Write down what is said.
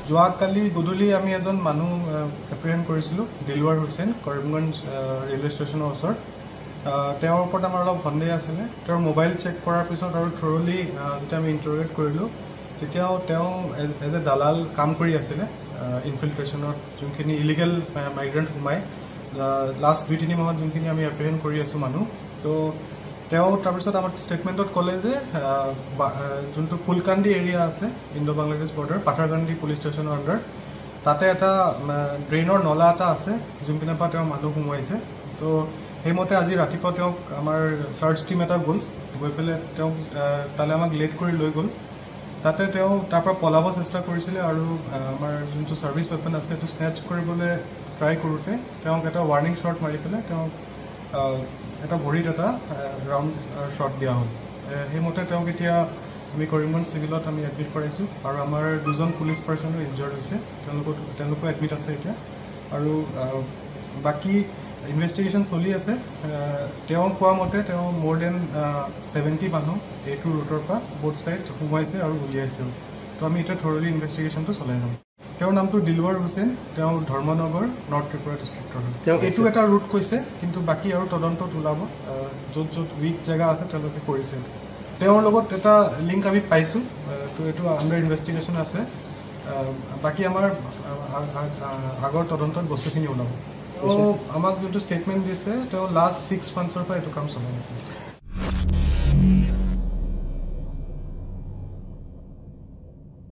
যোৱাকালি গধূলি আমি এজন মানুহ এপ্ৰিহেণ্ড কৰিছিলোঁ, দিলৱাৰ হুছেইন, কৰিমগঞ্জ ৰেলৱে ষ্টেচনৰ ওচৰত। তেওঁৰ ওপৰত আমাৰ অলপ সন্দেহ আছিলে। তেওঁৰ মোবাইল চেক কৰাৰ পিছত আৰু থৰলি যেতিয়া আমি ইণ্টাৰগেট কৰিলোঁ, তেতিয়াও তেওঁ এজ এ দালাল কাম কৰি আছিলে ইনফিল্ট্ৰেশ্যনত, যোনখিনি ইলিগেল মাইগ্ৰেণ্ট সোমাই লাষ্ট 2-3 মাহত যোনখিনি আমি এপ্ৰিহেণ্ড কৰি আছোঁ মানুহ। তো তেওঁ তাৰপিছত আমাৰ ষ্টেটমেণ্টত ক'লে যে যোনটো ফুলকান্দি এৰিয়া আছে Indo Bangladesh border, Patharkandi police ষ্টেচনৰ আণ্ডাৰ, তাতে এটা ড্ৰেইনৰ নলা এটা আছে যোনপিনৰ পৰা তেওঁ মানুহ সোমোৱাইছে। তো সেইমতে আজি ৰাতিপুৱা তেওঁক আমাৰ চাৰ্চ টীম এটা গ'ল, গৈ পেলাই তেওঁক তালৈ আমাক লেট কৰি লৈ গ'ল। তাতে তেওঁ তাৰ পৰা পলাব চেষ্টা কৰিছিলে আৰু আমাৰ যোনটো ছাৰ্ভিচ ৱেপন আছে সেইটো স্নেচ কৰিবলৈ ট্ৰাই কৰোঁতে তেওঁক এটা ৱাৰ্ণিং শ্বট মাৰি পেলাই তেওঁক এটা ভৰিত এটা ৰাউণ্ড শ্বট দিয়া হ'ল। সেইমতে তেওঁক এতিয়া আমি কৰিমগঞ্জ চিভিলত আমি এডমিট কৰাইছোঁ আৰু আমাৰ 2জন পুলিচ পাৰ্চনো ইনজিয়াৰ্ড হৈছে, তেওঁলোকো এডমিট আছে এতিয়া। আৰু বাকী ইনভেষ্টিগেশ্যন চলি আছে। তেওঁ কোৱা মতে তেওঁ মোৰ দেন 70 মানুহ এইটো ৰুটৰ পৰা বোথ ছাইড সোমাইছে আৰু উলিয়াইছেও। তো আমি এতিয়া থৰলি ইনভেষ্টিগেশ্যনটো চলাই যাম। তেওঁৰ নামটো দিলৱাৰ হুছেইন, তেওঁ ধৰ্মনগৰ নৰ্থ ত্ৰিপুৰা ডিষ্ট্ৰিক্টৰ হয়। তেওঁ এইটো এটা ৰুট কৈছে, কিন্তু বাকী আৰু তদন্তত ওলাব য'ত য'ত উইক জেগা আছে তেওঁলোকে কৰিছে। তেওঁৰ লগত এটা লিংক আমি পাইছোঁ, তো এইটো আণ্ডাৰ ইনভেষ্টিগেশ্যন আছে। বাকী আমাৰ আগৰ তদন্তত বস্তুখিনি ওলাব। আমাক যোনটো ষ্টেটমেণ্ট দিছে, তেওঁ লাষ্ট 6 মান্থছৰ পৰা এইটো কাম চলাই আছে।